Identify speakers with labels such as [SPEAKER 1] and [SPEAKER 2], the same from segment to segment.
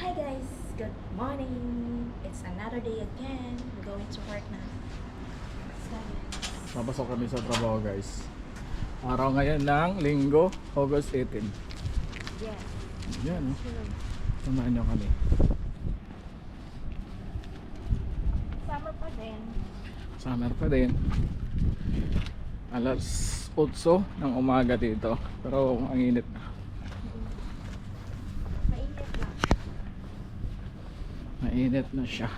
[SPEAKER 1] Hi guys, good morning. It's another day again. We're going to work na.
[SPEAKER 2] Papasok kami sa trabaho, guys. Araw ngayon ng Linggo, August 18.
[SPEAKER 1] Yes.
[SPEAKER 2] Yan, samahan nyo kami.
[SPEAKER 1] Summer pa din.
[SPEAKER 2] Summer pa din. Alas 8 ng umaga dito. Pero ang init na.
[SPEAKER 1] Mainit lang.
[SPEAKER 2] Mainit na siya.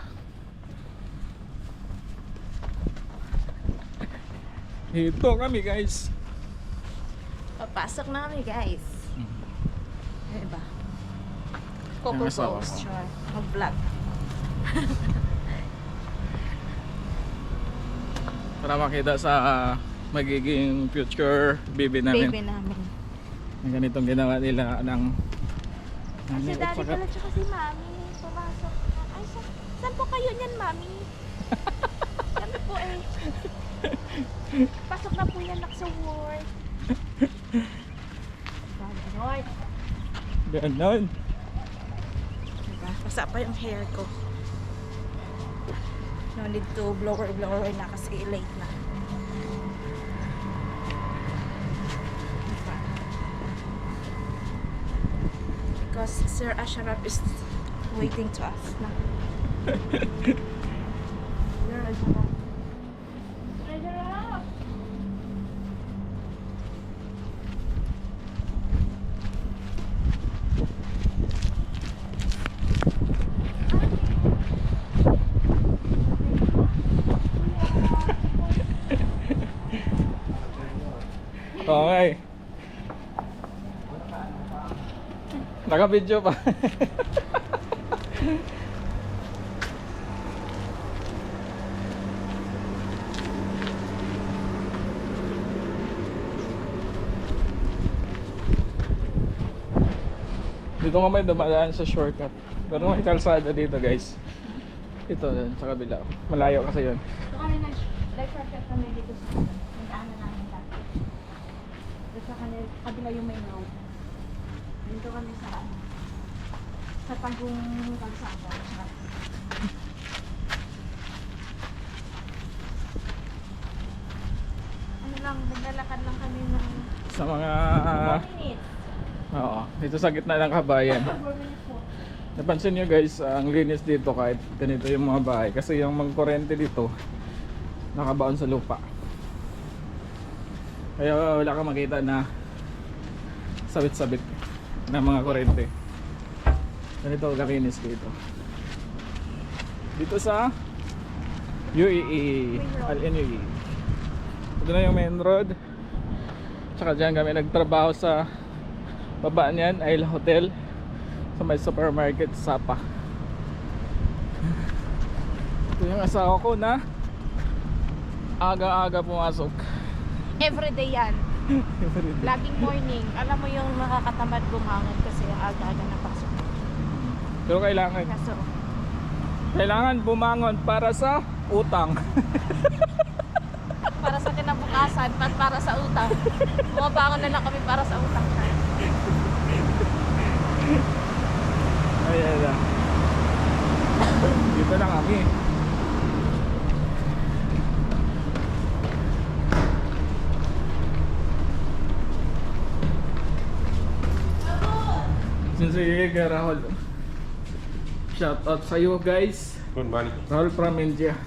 [SPEAKER 2] Ito kami, guys.
[SPEAKER 1] Papasok na kami guys. Diba? Coco
[SPEAKER 2] Ang asawa
[SPEAKER 1] Post.
[SPEAKER 2] ko.
[SPEAKER 1] Sure. Mag-vlog.
[SPEAKER 2] Para makita sa magiging future baby namin.
[SPEAKER 1] Baby namin.
[SPEAKER 2] Ang ganitong ginawa nila ng
[SPEAKER 1] Si daddy pala tsaka si mami. Pumasok. Ay, saan po kayo niyan, mami? Kami po eh. Pasok na po yan sa work. Ganon.
[SPEAKER 2] Ganon.
[SPEAKER 1] Diba? Basa pa yung hair ko. No need to blower na kasi late na. Diba? Because Sir Ashraf is waiting to us na. Sir Ashraf. Sir Ashraf!
[SPEAKER 2] Okay. Naka-video pa. Dito nga may dumadaan sa shortcut. Pero may kalsada dito, guys. Ito sa kabila. Malayo kasi yun.
[SPEAKER 1] Ito kami nag-perfect kami dito sa nagdaanan namin dati. Dito sa kabila yung main road. Dito kami sa tagong kalsada. Ano lang, naglalakad lang kami ng
[SPEAKER 2] Sa mga
[SPEAKER 1] 4 minutes.
[SPEAKER 2] oo, dito sa gitna ng kabayan.
[SPEAKER 1] 4 minutes po.
[SPEAKER 2] Napansin nyo, guys, ang linis dito kahit ganito yung mga bahay. Kasi yung mga kurente dito nakabaon sa lupa. Kaya wala kang makita na sabit-sabit na mga kurente. Ganito kalinis dito. Dito sa UAE, Al-NUE. Ito na yung main road. Tsaka dyan kami nagtrabaho sa baba niyan, Isle Hotel. Sa may supermarket Sapa. Ito yung asawa ko na aga-aga pumasok.
[SPEAKER 1] Everyday yan. Laging morning. Alam mo yung nakakatamad bumangon kasi ang aga-aga na pasok.
[SPEAKER 2] Pero kailangan bumangon para sa utang.
[SPEAKER 1] Para sa kinabukasan at para sa utang. Bumabangon na lang kami para sa utang.
[SPEAKER 2] Ayan na. Dito na kami. Sige, Rahul. Shout out sa iyo, guys.
[SPEAKER 3] Good morning.
[SPEAKER 2] Rahul from India.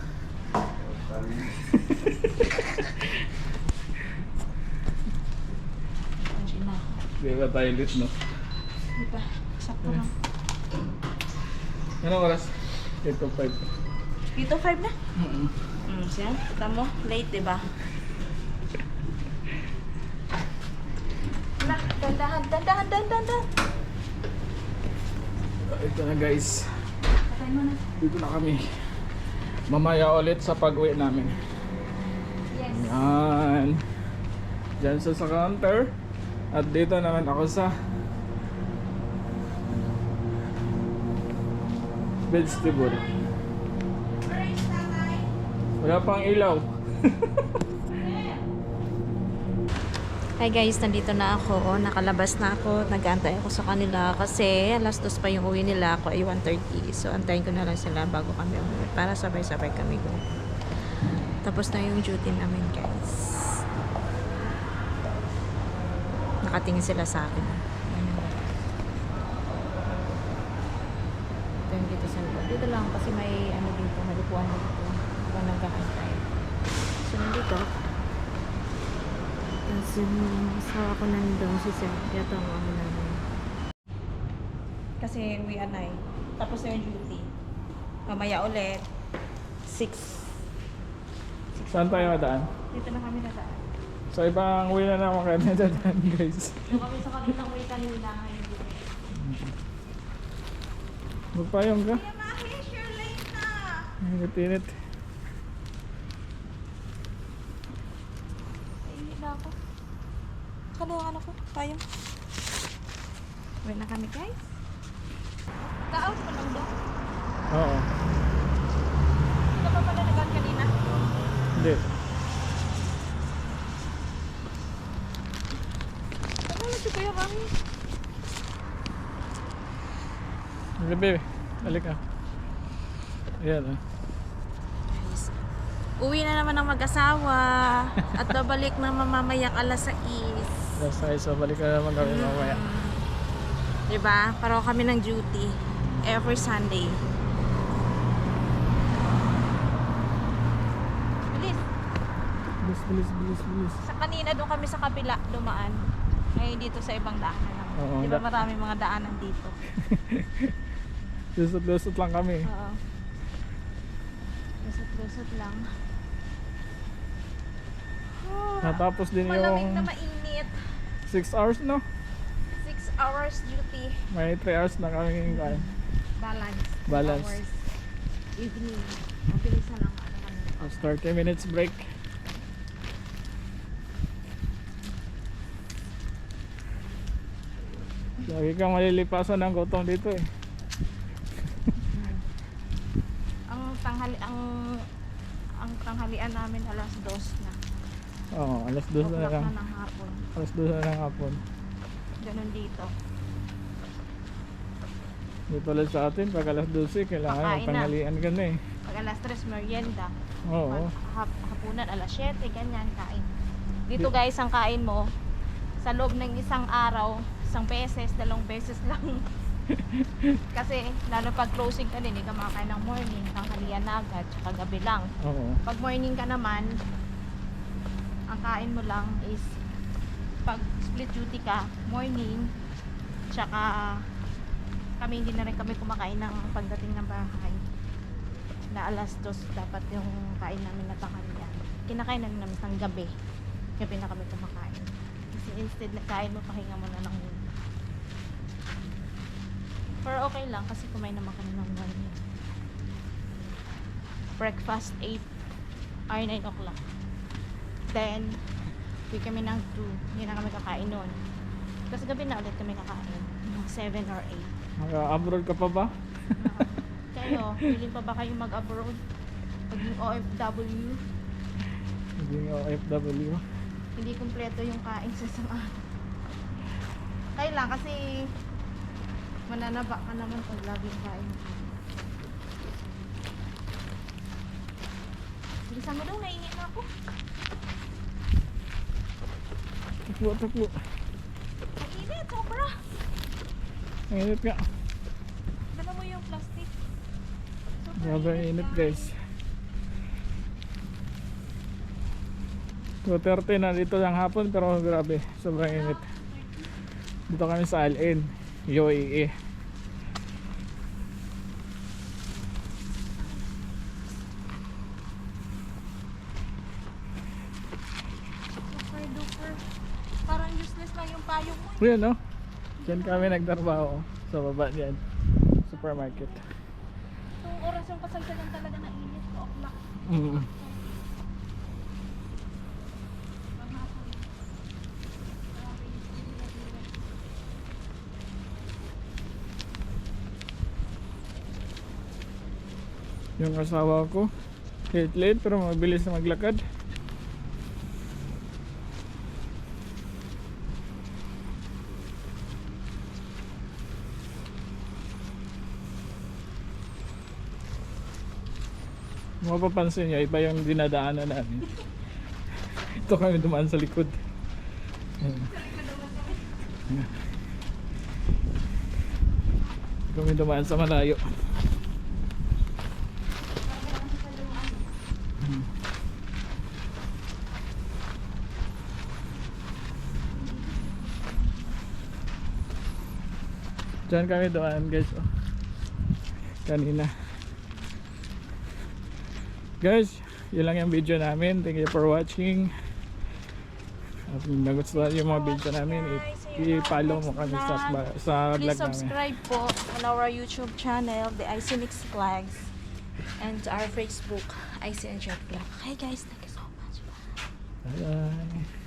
[SPEAKER 2] Di ba tayo lit, no?
[SPEAKER 1] Diba? Sakto lang.
[SPEAKER 2] Anong oras? 8:05.
[SPEAKER 1] Dito 5 na? Siya. Kita mo? Late, diba? Na, dandahan.
[SPEAKER 2] Ito na, guys.
[SPEAKER 1] Patay mo na.
[SPEAKER 2] Dito na kami. Mamaya ulit sa pag-uwi namin.
[SPEAKER 1] Yes.
[SPEAKER 2] Yan. Diyan sa counter. At dito naman ako sa vegetable. Wala pang ilaw.
[SPEAKER 1] Hi guys, nandito na ako. Nakalabas na ako. Nag-aantay ako sa kanila kasi alas 2 pa yung uwi nila. Ako ay 1:30. So, antayin ko na lang sila bago kami umuwi para sabay-sabay kami go. Tapos na yung duty namin guys. Nakatingin sila sa akin. Ito yung dito sa loob. Dito lang kasi may ano dito, may lupuan dito. Kung nagkakantay. So, nandito ako. Tapos yung asawa ko nandun, si Sir. Ito ang ako namin. Kasi uwian na eh. Tapos na yung duty. Mamaya ulit. 6.
[SPEAKER 2] Saan tayo madaan?
[SPEAKER 1] Dito na kami nadaan.
[SPEAKER 2] Sa ibang way na naman kayo nadaan guys.
[SPEAKER 1] Doon kami sa kabilang way kanina ngayon dito.
[SPEAKER 2] Magpayong ka?
[SPEAKER 1] Kuya Mahi, sure late na!
[SPEAKER 2] Init-init.
[SPEAKER 1] Init na ako. Kaluhan ako. Payong. Uwi na kami guys. Ka-out pa lang doon.
[SPEAKER 2] Oo.
[SPEAKER 1] Ito pa pala nagaan kanina.
[SPEAKER 2] Hindi.
[SPEAKER 1] Ano na si Kuya Mahi?
[SPEAKER 2] Gabi. Balik ka. Ayan ah.
[SPEAKER 1] Guys, uwi na naman ang mag-asawa. At babalik na mamamayang alas 6.
[SPEAKER 2] Last time, so balik na naman kami mamaya.
[SPEAKER 1] Diba? Paraw kami ng duty. Every Sunday. Bilis.
[SPEAKER 2] Bilis.
[SPEAKER 1] Sa kanina doon kami sa kabila dumaan. Ngayon dito sa ibang daanan naman.
[SPEAKER 2] Oo,
[SPEAKER 1] Diba marami mga daanan dito?
[SPEAKER 2] Lusot-lusot lang kami.
[SPEAKER 1] Oo. Lusot-lusot lang.
[SPEAKER 2] Natapos din
[SPEAKER 1] Malamig
[SPEAKER 2] yung
[SPEAKER 1] na mainit.
[SPEAKER 2] 6 hours no?
[SPEAKER 1] 6 hours duty.
[SPEAKER 2] May 3 hours na kami kain.
[SPEAKER 1] Balance.
[SPEAKER 2] Balance.
[SPEAKER 1] 2 hours. Evening. Mabilis na lang. Ano kami.
[SPEAKER 2] Tapos 30 minutes break. Lagi kang malilipasan ng gutom dito eh.
[SPEAKER 1] Ang tanghalian namin alas 2 na.
[SPEAKER 2] Oo, alas 2 na
[SPEAKER 1] O'clock
[SPEAKER 2] lang.
[SPEAKER 1] na ng hapon.
[SPEAKER 2] Alas 2 na ng hapon.
[SPEAKER 1] Ganun dito.
[SPEAKER 2] Dito lang sa atin, pag alas 12, kailangan
[SPEAKER 1] Kakain na.
[SPEAKER 2] magtanghalian ka na eh.
[SPEAKER 1] Pag alas 3 merienda.
[SPEAKER 2] Oo.
[SPEAKER 1] Hapunan alas 7 ganyan kain. Dito guys ang kain mo sa loob ng isang araw, 1 beses, 2 beses lang. Kasi lalo pag closing ka din, hindi ka makakain ng morning, tanghalian na agad, tsaka gabi lang.
[SPEAKER 2] Oo.
[SPEAKER 1] Pag morning ka naman, ang kain mo lang is pag split duty ka, morning, tsaka kami hindi na rin kami kumakain ng pagdating ng bahay. Na alas 2 dapat yung kain namin na tanghalian. Kinakain na namin ng gabi. Gabi na kami kumakain. Kasi instead na kain mo, pahinga mo na lang yun. Pero okay lang kasi kumain naman kami ng morning. Breakfast 8 or 9 o'clock. Then, uwi kami ng 2. Hindi na kami kakain noon. Tapos gabi na ulit kami kakain. Mga 7 or 8.
[SPEAKER 2] Mag-abroad ka pa ba?
[SPEAKER 1] Kayo, willing pa ba kayo mag-abroad? Maging OFW?
[SPEAKER 2] Hindi nga OFW.
[SPEAKER 1] Hindi kumpleto yung kain sa isang araw. Kaya lang kasi mananaba ka naman pag laging kain. Bilisan mo daw, naiinit na ako.
[SPEAKER 2] Takbo.
[SPEAKER 1] Mainit, sobra.
[SPEAKER 2] Mainit nga.
[SPEAKER 1] Dala mo yung plastic.
[SPEAKER 2] Grabe ang init guys. 2:30 na dito ng hapon pero grabe, sobrang init. Dito kami sa Al-Ain, UAE.
[SPEAKER 1] Super duper. Parang useless lang yung payong mo.
[SPEAKER 2] Yan no? Diyan kami nagtrabaho sa baba diyan. Supermarket.
[SPEAKER 1] Itong oras yung kasagsagan talaga na init. O'clock.
[SPEAKER 2] Mm. Yung asawa ko, late pero mabilis na maglakad. Mapapansin nyo, iba yung dinadaanan namin. Ito kami dumaan sa likod. Ayan. Ayan. Kami dumaan sa malayo. Diyan kami dumaan guys. Oh. Kanina. Guys, yun lang yung video namin. Thank you for watching. At kung nagustuhan yung mga video namin, i-follow mo kami sa vlog
[SPEAKER 1] Please
[SPEAKER 2] namin.
[SPEAKER 1] subscribe po on our YouTube channel, the ICMix Flags, and to our Facebook, ICNJ Vlog. Hi guys, thank you so much.
[SPEAKER 2] Bye.